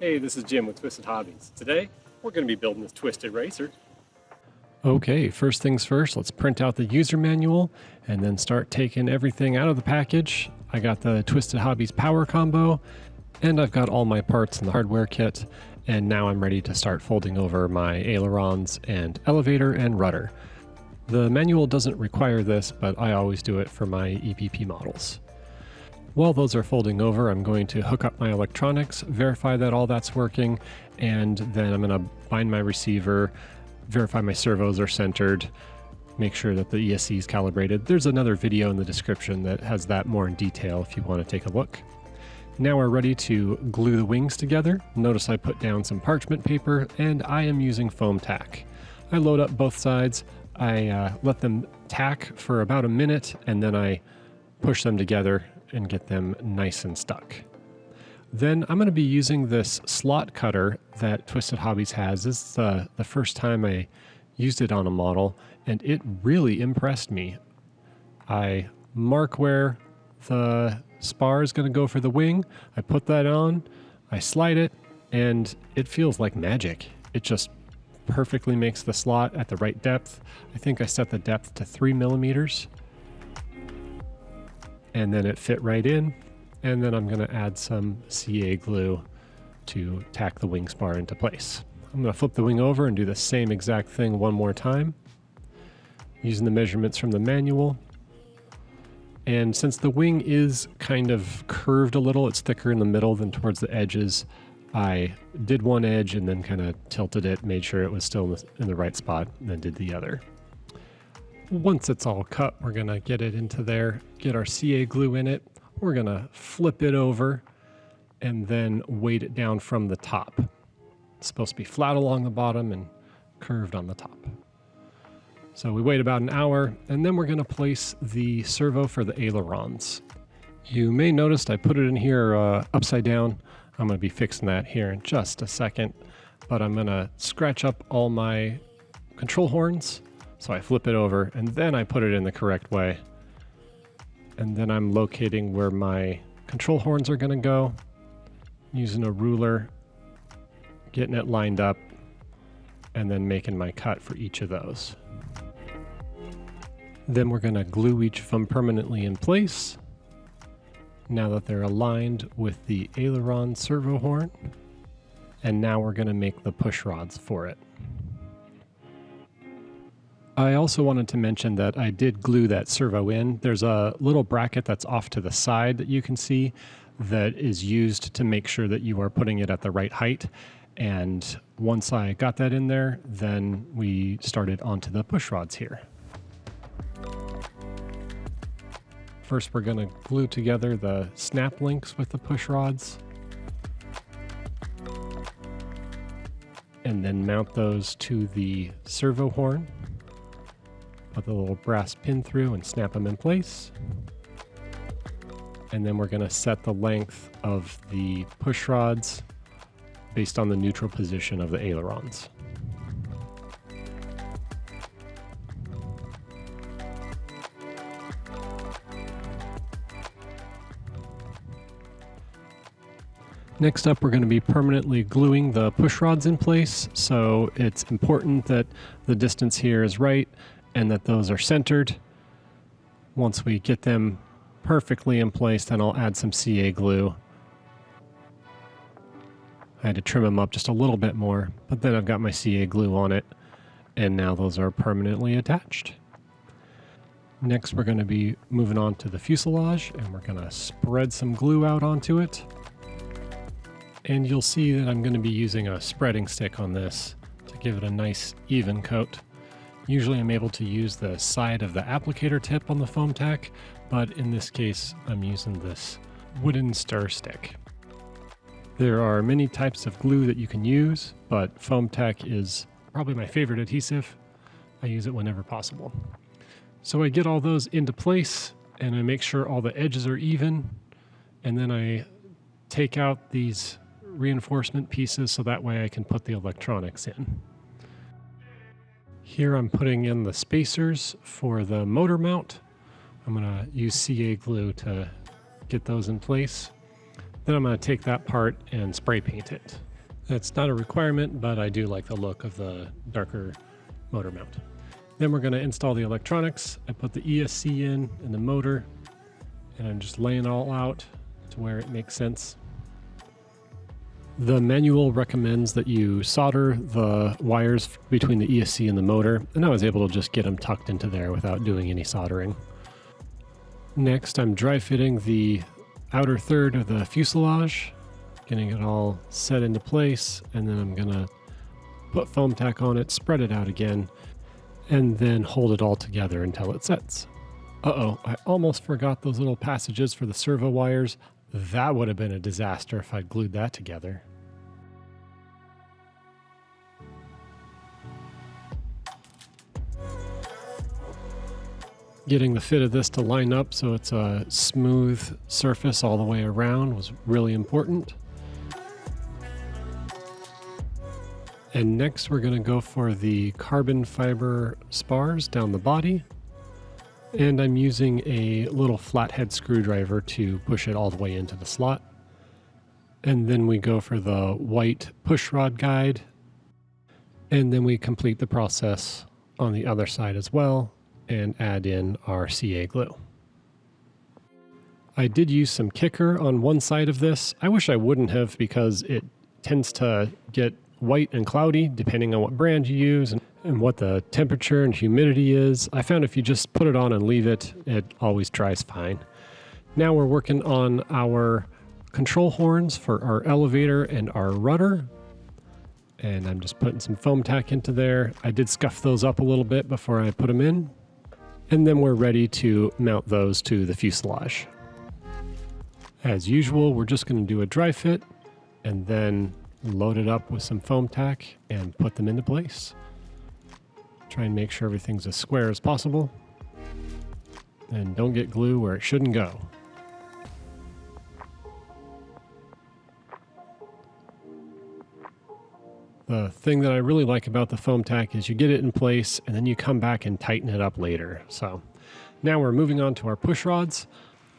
Hey, this is Jim with Twisted Hobbies. Today, we're going to be building this twisted racer. Okay, first things first, let's print out the user manual and then start taking everything out of the package. I got the Twisted Hobbies power combo, and I've got all my parts in the hardware kit, and now I'm ready to start folding over my ailerons and elevator and rudder. The manual doesn't require this, but I always do it for my EPP models. While those are folding over, I'm going to hook up my electronics, verify that all that's working, and then I'm going to bind my receiver, verify my servos are centered, make sure that the ESC is calibrated. There's another video in the description that has that more in detail if you want to take a look. Now we're ready to glue the wings together. Notice I put down some parchment paper, and I am using foam tack. I load up both sides, I let them tack for about a minute, and then I push them together and get them nice and stuck. Then I'm going to be using this slot cutter that Twisted Hobbies has. This is the first time I used it on a model, and it really impressed me. I mark where the spar is going to go for the wing. I put that on, I slide it, and it feels like magic. It just perfectly makes the slot at the right depth. I think I set the depth to 3 millimeters. And then it fit right in, and then I'm going to add some CA glue to tack the wing spar into place. I'm going to flip the wing over and do the same exact thing one more time, using the measurements from the manual. And since the wing is kind of curved a little, it's thicker in the middle than towards the edges, I did one edge and then kind of tilted it, made sure it was still in the right spot, and then did the other. Once it's all cut, we're going to get it into there, get our CA glue in it. We're going to flip it over and then weight it down from the top. It's supposed to be flat along the bottom and curved on the top. So we wait about an hour, and then we're going to place the servo for the ailerons. You may notice I put it in here upside down. I'm going to be fixing that here in just a second, but I'm going to scratch up all my control horns. So I flip it over, and then I put it in the correct way. And then I'm locating where my control horns are going to go, using a ruler, getting it lined up, and then making my cut for each of those. Then we're going to glue each of them permanently in place, now that they're aligned with the aileron servo horn. And now we're going to make the push rods for it. I also wanted to mention that I did glue that servo in. There's a little bracket that's off to the side that you can see that is used to make sure that you are putting it at the right height. And once I got that in there, then we started onto the push rods here. First, we're going to glue together the snap links with the push rods, and then mount those to the servo horn. Put the little brass pin through and snap them in place. And then we're going to set the length of the push rods based on the neutral position of the ailerons. Next up, we're going to be permanently gluing the push rods in place, so it's important that the distance here is right and that those are centered. Once we get them perfectly in place, then I'll add some CA glue. I had to trim them up just a little bit more, but then I've got my CA glue on it, and now those are permanently attached. Next, we're going to be moving on to the fuselage, and we're going to spread some glue out onto it. And you'll see that I'm going to be using a spreading stick on this to give it a nice even coat. Usually I'm able to use the side of the applicator tip on the foam tack, but in this case I'm using this wooden stir stick. There are many types of glue that you can use, but foam tack is probably my favorite adhesive. I use it whenever possible. So I get all those into place, and I make sure all the edges are even, and then I take out these reinforcement pieces so that way I can put the electronics in. Here I'm putting in the spacers for the motor mount. I'm going to use CA glue to get those in place. Then I'm going to take that part and spray paint it. That's not a requirement, but I do like the look of the darker motor mount. Then we're going to install the electronics. I put the ESC in and the motor, and I'm just laying it all out to where it makes sense. The manual recommends that you solder the wires between the ESC and the motor, and I was able to just get them tucked into there without doing any soldering. Next, I'm dry fitting the outer third of the fuselage, getting it all set into place, and then I'm gonna put foam tack on it, spread it out again, and then hold it all together until it sets. Uh-oh, I almost forgot those little passages for the servo wires. That would have been a disaster if I'd glued that together. Getting the fit of this to line up so it's a smooth surface all the way around was really important. And next we're going to go for the carbon fiber spars down the body. And I'm using a little flathead screwdriver to push it all the way into the slot. And then we go for the white push rod guide. And then we complete the process on the other side as well and add in our CA glue. I did use some kicker on one side of this. I wish I wouldn't have, because it tends to get white and cloudy depending on what brand you use and what the temperature and humidity is. I found if you just put it on and leave it, it always dries fine. Now we're working on our control horns for our elevator and our rudder. And I'm just putting some foam tack into there. I did scuff those up a little bit before I put them in. And then we're ready to mount those to the fuselage. As usual, we're just going to do a dry fit and then load it up with some foam tack and put them into place. Try and make sure everything's as square as possible. And don't get glue where it shouldn't go. The thing that I really like about the foam tack is you get it in place and then you come back and tighten it up later. So now we're moving on to our push rods.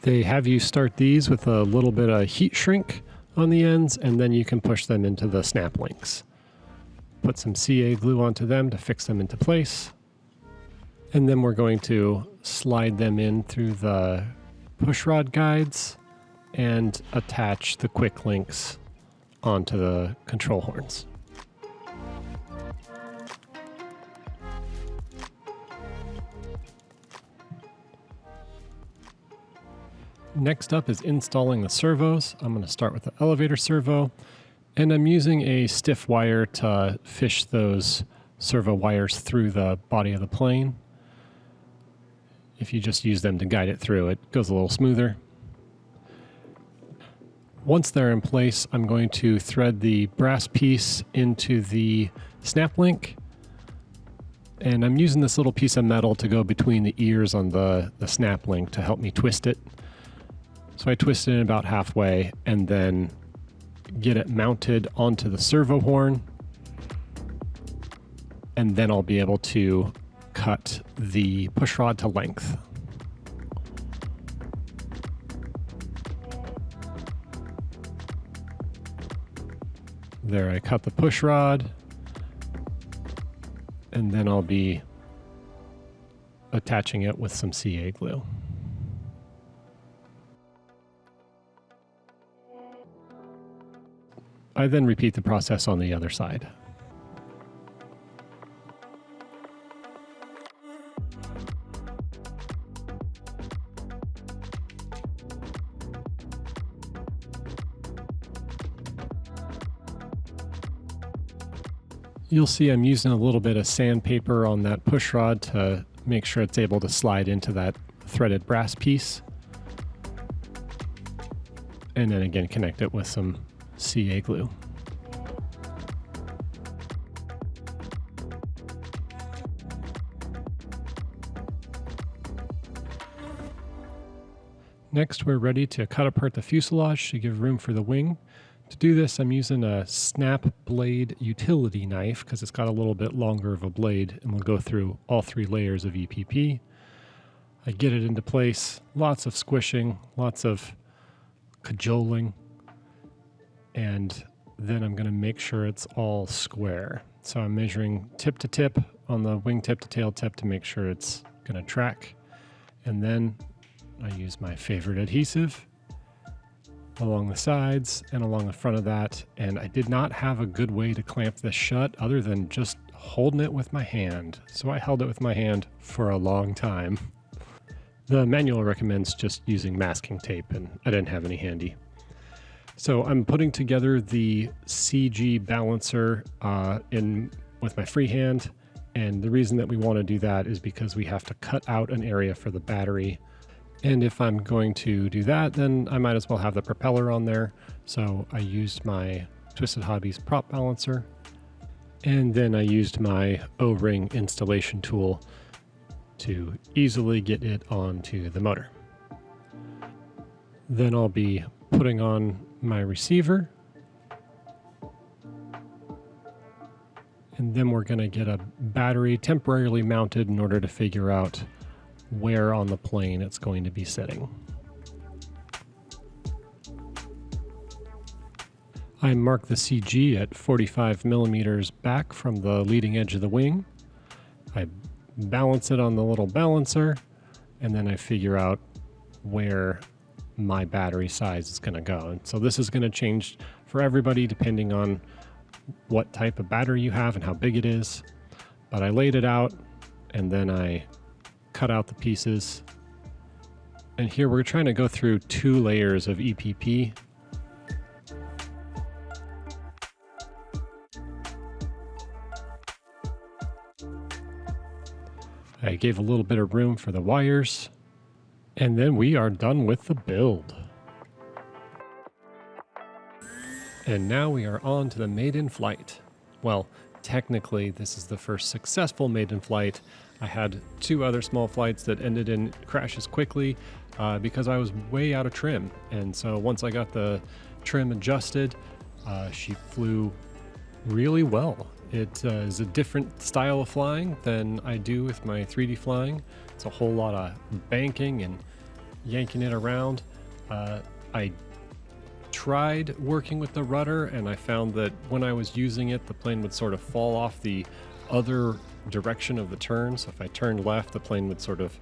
They have you start these with a little bit of heat shrink on the ends, and then you can push them into the snap links. Put some CA glue onto them to fix them into place. And then we're going to slide them in through the push rod guides and attach the quick links onto the control horns. Next up is installing the servos. I'm going to start with the elevator servo, and I'm using a stiff wire to fish those servo wires through the body of the plane. If you just use them to guide it through, it goes a little smoother. Once they're in place, I'm going to thread the brass piece into the snap link, and I'm using this little piece of metal to go between the ears on the snap link to help me twist it. So I twist it in about halfway and then get it mounted onto the servo horn. And then I'll be able to cut the push rod to length. There, I cut the push rod. And then I'll be attaching it with some CA glue. I then repeat the process on the other side. You'll see I'm using a little bit of sandpaper on that push rod to make sure it's able to slide into that threaded brass piece. And then again, connect it with some CA glue. Next, we're ready to cut apart the fuselage to give room for the wing. To do this, I'm using a snap blade utility knife because it's got a little bit longer of a blade, and we'll go through all 3 layers of EPP. I get it into place, lots of squishing, lots of cajoling, and then I'm going to make sure it's all square. So I'm measuring tip to tip on the wingtip to tail tip to make sure it's going to track. And then I use my favorite adhesive along the sides and along the front of that. And I did not have a good way to clamp this shut other than just holding it with my hand. So I held it with my hand for a long time. The manual recommends just using masking tape, and I didn't have any handy. So I'm putting together the CG balancer in with my free hand, and the reason that we want to do that is because we have to cut out an area for the battery. And if I'm going to do that, then I might as well have the propeller on there. So I used my Twisted Hobbies prop balancer, and then I used my O-ring installation tool to easily get it onto the motor. Then I'll be putting on my receiver, and then we're going to get a battery temporarily mounted in order to figure out where on the plane it's going to be sitting. I mark the CG at 45 millimeters back from the leading edge of the wing. I balance it on the little balancer, and then I figure out where my battery size is going to go. And so this is going to change for everybody depending on what type of battery you have and how big it is. But I laid it out, and then I cut out the pieces. And here we're trying to go through 2 layers of EPP. I gave a little bit of room for the wires, and then we are done with the build. And now we are on to the Maiden flight. Well, technically this is the first successful Maiden flight. I had 2 other small flights that ended in crashes quickly because I was way out of trim. And so once I got the trim adjusted, she flew really well. It is a different style of flying than I do with my 3D flying. It's a whole lot of banking and yanking it around. I tried working with the rudder, and I found that when I was using it, the plane would sort of fall off the other direction of the turn. So if I turned left, the plane would sort of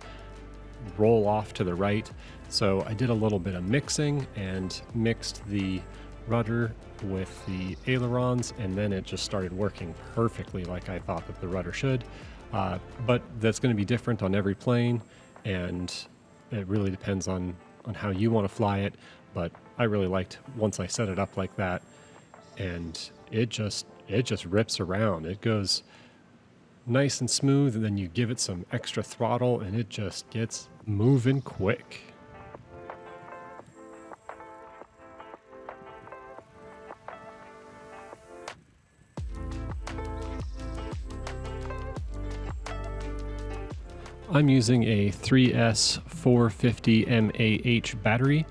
roll off to the right. So I did a little bit of mixing and mixed the rudder with the ailerons, and then it just started working perfectly like I thought that the rudder should. But that's going to be different on every plane, and it really depends on how you want to fly it. But I really liked once I set it up like that, and it just rips around. It goes nice and smooth, and then you give it some extra throttle and it just gets moving quick. I'm using a 3S 450 mAh battery,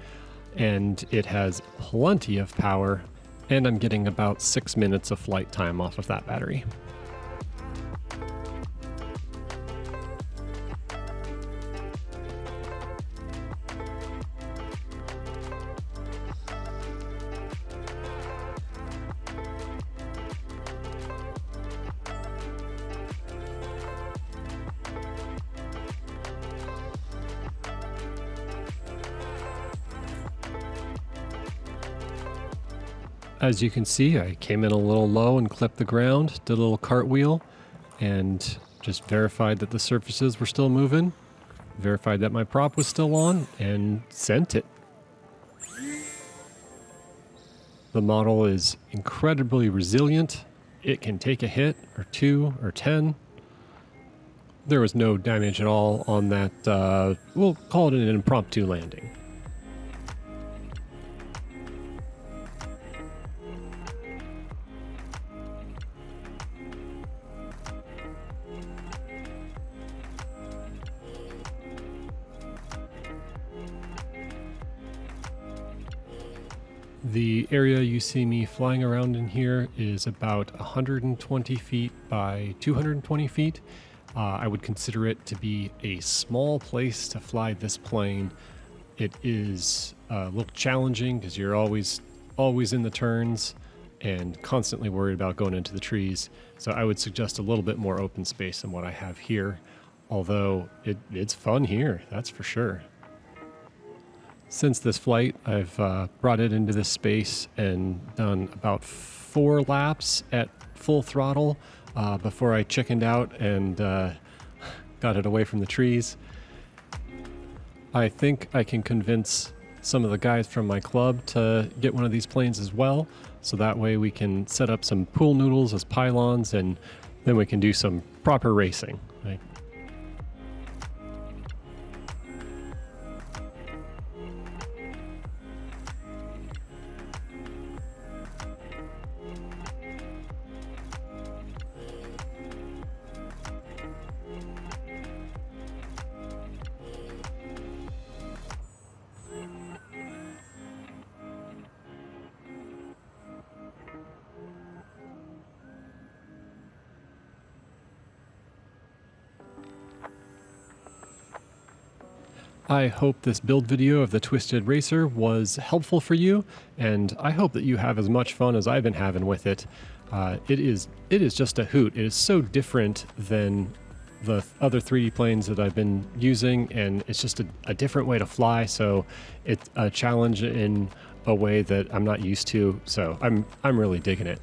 and it has plenty of power, and I'm getting about 6 minutes of flight time off of that battery. As you can see, I came in a little low and clipped the ground, did a little cartwheel, and just verified that the surfaces were still moving, verified that my prop was still on, and sent it. The model is incredibly resilient. It can take a hit or 2 or 10. There was no damage at all on that, we'll call it an impromptu landing. The area you see me flying around in here is about 120 feet by 220 feet. I would consider it to be a small place to fly this plane. It is a little challenging because you're always in the turns, and constantly worried about going into the trees. So I would suggest a little bit more open space than what I have here, although it's fun here, that's for sure. Since this flight, I've brought it into this space and done about 4 laps at full throttle before I chickened out and got it away from the trees. I think I can convince some of the guys from my club to get one of these planes as well, so that way we can set up some pool noodles as pylons, and then we can do some proper racing. Right? I hope this build video of the Twisted Racer was helpful for you, and I hope that you have as much fun as I've been having with it. It is just a hoot. It is so different than the other 3D planes that I've been using, and it's just a different way to fly, so it's a challenge in a way that I'm not used to, so I'm really digging it.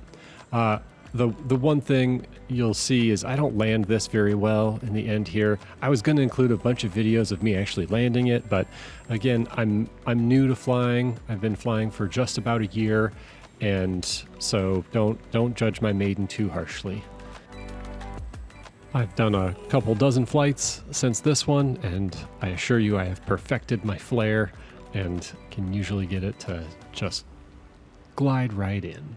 The one thing you'll see is I don't land this very well in the end here. I was going to include a bunch of videos of me actually landing it, but again, I'm new to flying. I've been flying for just about a year, and so don't judge my Maiden too harshly. I've done a couple dozen flights since this one, and I assure you I have perfected my flare and can usually get it to just glide right in.